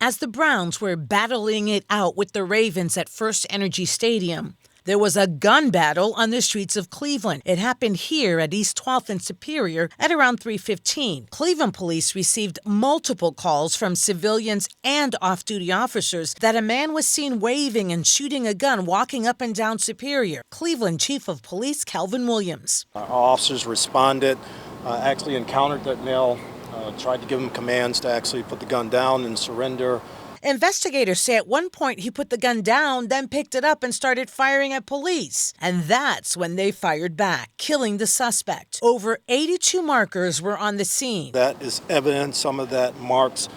As the Browns were battling it out with the Ravens at First Energy Stadium, there was a gun battle on the streets of Cleveland. It happened here at East 12th and Superior at around 3:15. Cleveland police received multiple calls from civilians and off-duty officers that a man was seen waving and shooting a gun walking up and down Superior. Cleveland Chief of Police Calvin Williams. Our officers responded, actually encountered that male, tried to give him commands to actually put the gun down and surrender. Investigators say at one point he put the gun down, then picked it up and started firing at police. And that's when they fired back, killing the suspect. Over 82 markers were on the scene. That is evidence. Some of that marks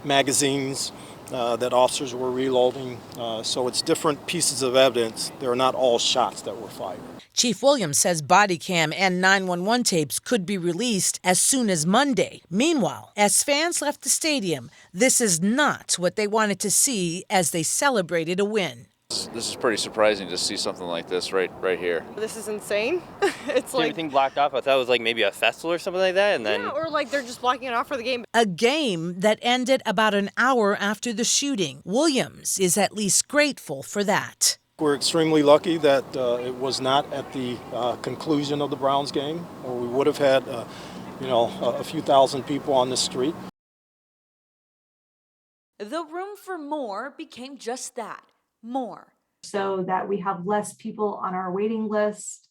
magazines that officers were reloading. So it's different pieces of evidence. They're not all shots that were fired. Chief Williams says body cam and 911 tapes could be released as soon as Monday. Meanwhile, as fans left the stadium, this is not what they wanted to see as they celebrated a win. This is pretty surprising to see something like this right here. This is insane. It's like everything blocked off. I thought it was like maybe a festival or something like that, and then or like they're just blocking it off for the game. A game that ended about an hour after the shooting. Williams is at least grateful for that. We're extremely lucky that it was not at the conclusion of the Browns game, or we would have had, a few thousand people on the street. The room for more became just that, more. So that we have less people on our waiting list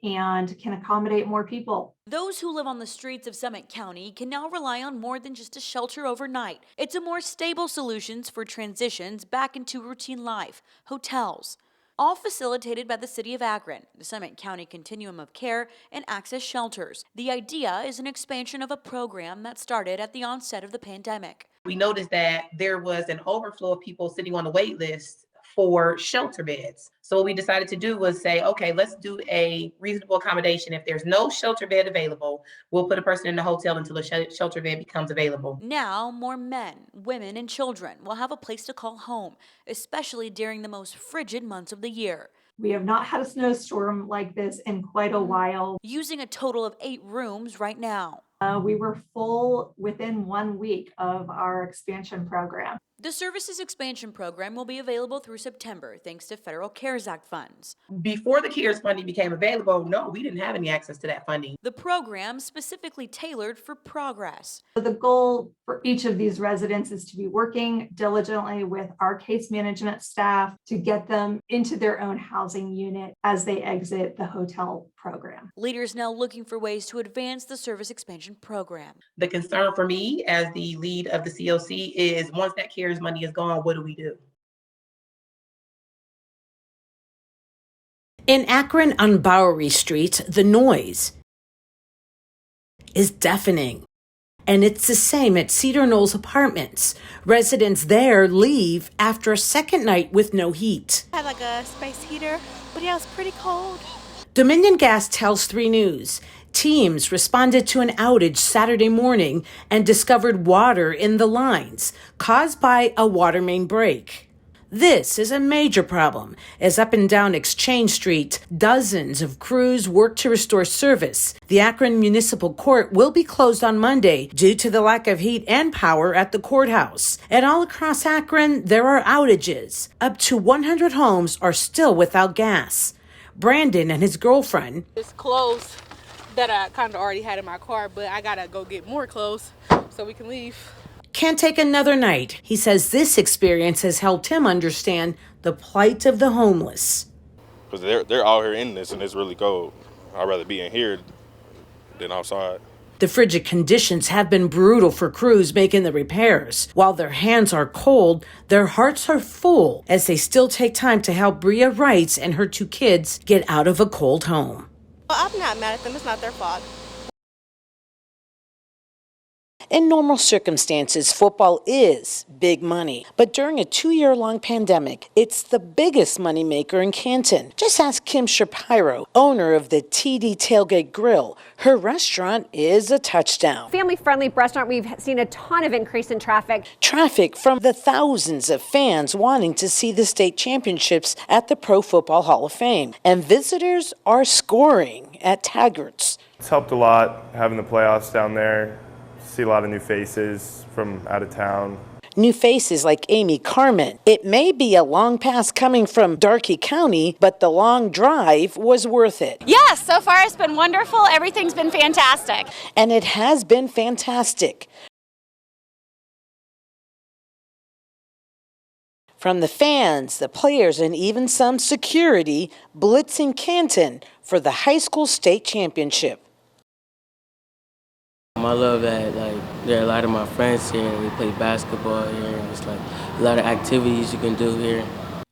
and can accommodate more people. Those who live on the streets of Summit County can now rely on more than just a shelter overnight. It's a more stable solutions for transitions back into routine life, hotels, all facilitated by the City of Akron, the Summit County Continuum of Care and Access Shelters. The idea is an expansion of a program that started at the onset of the pandemic. We noticed that there was an overflow of people sitting on the wait list for shelter beds. So what we decided to do was say, okay, let's do a reasonable accommodation. If there's no shelter bed available, we'll put a person in the hotel until a shelter bed becomes available. Now, more men, women, and children will have a place to call home, especially during the most frigid months of the year. We have not had a snowstorm like this in quite a while. Using a total of 8 rooms right now. We were full within 1 week of our expansion program. The services expansion program will be available through September thanks to federal CARES Act funds. Before the CARES funding became available, no, we didn't have any access to that funding. The program specifically tailored for progress. So the goal for each of these residents is to be working diligently with our case management staff to get them into their own housing unit as they exit the hotel program. Leaders now looking for ways to advance the service expansion program. The concern for me as the lead of the COC is once that CARES money is gone, what do we do? In Akron on Bowery Street, the noise is deafening. And it's the same at Cedar Knolls Apartments. Residents there leave after a second night with no heat. I had like a space heater, but yeah, it was pretty cold. Dominion Gas tells 3 News. Teams responded to an outage Saturday morning and discovered water in the lines caused by a water main break. This is a major problem, as up and down Exchange Street, dozens of crews work to restore service. The Akron Municipal Court will be closed on Monday due to the lack of heat and power at the courthouse. And all across Akron, there are outages. Up to 100 homes are still without gas. Brandon and his girlfriend. It's clothes that I kind of already had in my car, but I gotta go get more clothes so we can leave. Can't take another night. He says this experience has helped him understand the plight of the homeless. Because they're out here in this and it's really cold. I'd rather be in here than outside. The frigid conditions have been brutal for crews making the repairs. While their hands are cold, their hearts are full as they still take time to help Bria Wright and her 2 kids get out of a cold home. Well, I'm not mad at them. It's not their fault. In normal circumstances, football is big money. But during a 2-year-long pandemic, it's the biggest moneymaker in Canton. Just ask Kim Shapiro, owner of the TD Tailgate Grill. Her restaurant is a touchdown. Family-friendly restaurant, we've seen a ton of increase in traffic. Traffic from the thousands of fans wanting to see the state championships at the Pro Football Hall of Fame. And visitors are scoring at Taggart's. It's helped a lot having the playoffs down there. See a lot of new faces from out of town. New faces like Amy Carmen. It may be a long pass coming from Darkey County, but the long drive was worth it. Yes, so far it's been wonderful. Everything's been fantastic. And it has been fantastic. From the fans, the players, and even some security blitzing Canton for the high school state championship. I love that there are a lot of my friends here and we play basketball here and it's a lot of activities you can do here.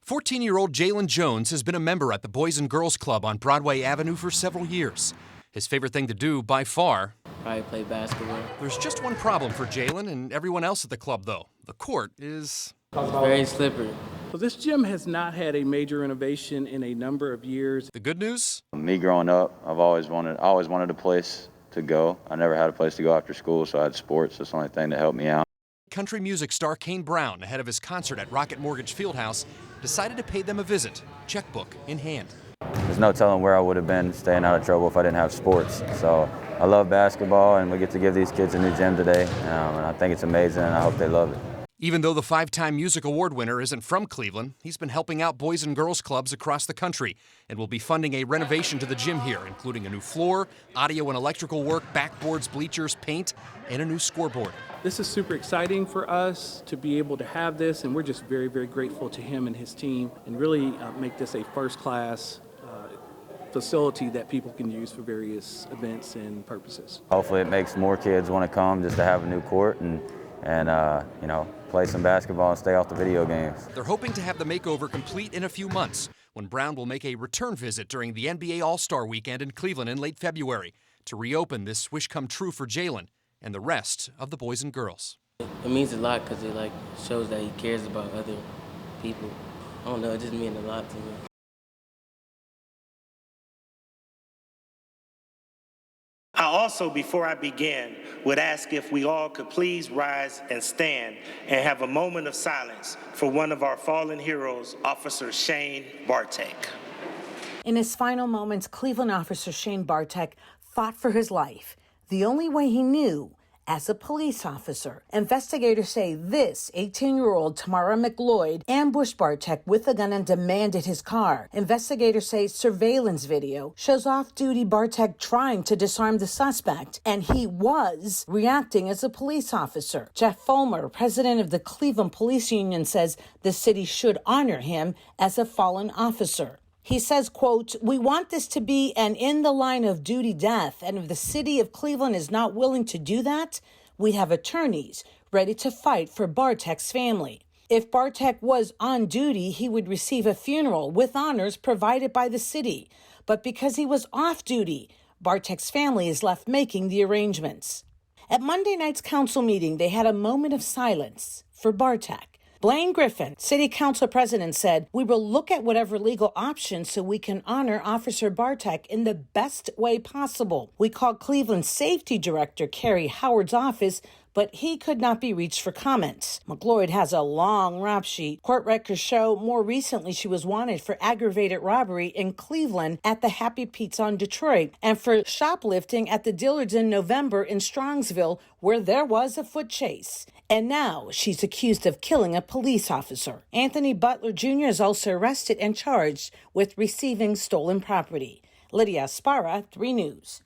14-year-old Jalen Jones has been a member at the Boys and Girls Club on Broadway Avenue for several years. His favorite thing to do, by far, probably play basketball. There's just one problem for Jalen and everyone else at the club, though. The court is very slippery. So this gym has not had a major renovation in a number of years. The good news? Me growing up, I always wanted a place to go. I never had a place to go after school, so I had sports. That's the only thing that helped me out. Country music star Kane Brown, ahead of his concert at Rocket Mortgage Fieldhouse, decided to pay them a visit, checkbook in hand. There's no telling where I would have been staying out of trouble if I didn't have sports. So I love basketball, and we get to give these kids a new gym today, and I think it's amazing, and I hope they love it. Even though the 5-time Music Award winner isn't from Cleveland, he's been helping out boys and girls clubs across the country and will be funding a renovation to the gym here, including a new floor, audio and electrical work, backboards, bleachers, paint, and a new scoreboard. This is super exciting for us to be able to have this, and we're just very, very grateful to him and his team, and really make this a first-class facility that people can use for various events and purposes. Hopefully it makes more kids want to come just to have a new court and play some basketball and stay off the video games. They're hoping to have the makeover complete in a few months, when Brown will make a return visit during the NBA All-Star Weekend in Cleveland in late February to reopen this wish come true for Jalen and the rest of the boys and girls. It means a lot because it shows that he cares about other people. I don't know, it just means a lot to me. I also, before I begin, would ask if we all could please rise and stand and have a moment of silence for one of our fallen heroes, Officer Shane Bartek. In his final moments, Cleveland officer Shane Bartek fought for his life the only way he knew as a police officer. Investigators say this 18-year-old Tamara McLeod ambushed Bartek with a gun and demanded his car. Investigators say surveillance video shows off-duty Bartek trying to disarm the suspect, and he was reacting as a police officer. Jeff Fulmer, president of the Cleveland Police Union, says the city should honor him as a fallen officer. He says, quote, "We want this to be an in-the-line-of-duty death, and if the city of Cleveland is not willing to do that, we have attorneys ready to fight for Bartek's family." If Bartek was on duty, he would receive a funeral with honors provided by the city. But because he was off duty, Bartek's family is left making the arrangements. At Monday night's council meeting, they had a moment of silence for Bartek. Blaine Griffin, city council president, said, "We will look at whatever legal options so we can honor Officer Bartek in the best way possible." We called Cleveland Safety Director Kerry Howard's office, but he could not be reached for comments. McLeod has a long rap sheet. Court records show more recently she was wanted for aggravated robbery in Cleveland at the Happy Pizza on Detroit and for shoplifting at the Dillards in November in Strongsville, where there was a foot chase. And now she's accused of killing a police officer. Anthony Butler Jr. is also arrested and charged with receiving stolen property. Lydia Sparra, 3 News.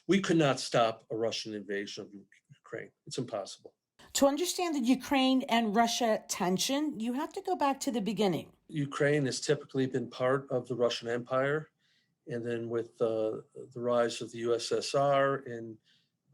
We could not stop a Russian invasion of Ukraine. It's impossible. To understand the Ukraine and Russia tension, you have to go back to the beginning. Ukraine has typically been part of the Russian Empire, and then with the rise of the USSR in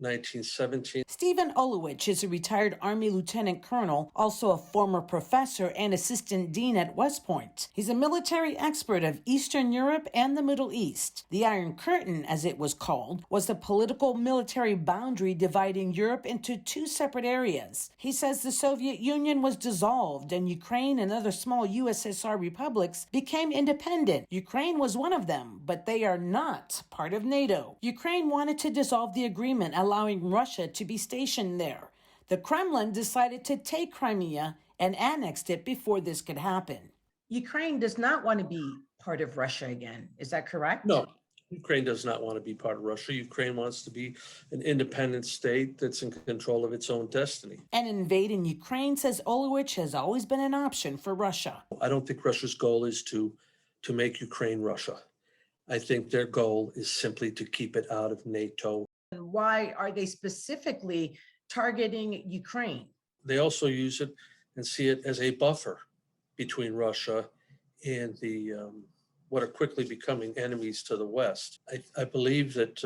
1917. Stephen Olowich is a retired Army lieutenant colonel, also a former professor and assistant dean at West Point. He's a military expert of Eastern Europe and the Middle East. The Iron Curtain, as it was called, was the political military boundary dividing Europe into 2 separate areas. He says the Soviet Union was dissolved and Ukraine and other small USSR republics became independent. Ukraine was one of them, but they are not part of NATO. Ukraine wanted to dissolve the agreement, allowing Russia to be stationed there. The Kremlin decided to take Crimea and annexed it before this could happen. Ukraine does not want to be part of Russia again. Is that correct? No, Ukraine does not want to be part of Russia. Ukraine wants to be an independent state that's in control of its own destiny. And invading Ukraine, says Ulrich, has always been an option for Russia. I don't think Russia's goal is to make Ukraine Russia. I think their goal is simply to keep it out of NATO. And why are they specifically targeting Ukraine? They also use it and see it as a buffer between Russia and the what are quickly becoming enemies to the West. I believe that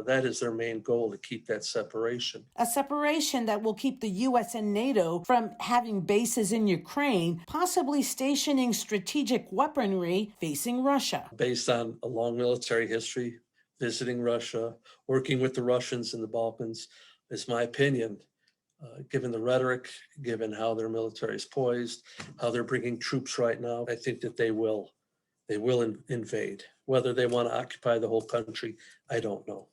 that is their main goal, to keep that separation. A separation that will keep the U.S. and NATO from having bases in Ukraine, possibly stationing strategic weaponry facing Russia. Based on a long military history, visiting Russia, working with the Russians in the Balkans, is my opinion. Given the rhetoric, given how their military is poised, how they're bringing troops right now, I think that they will invade. Whether they want to occupy the whole country, I don't know.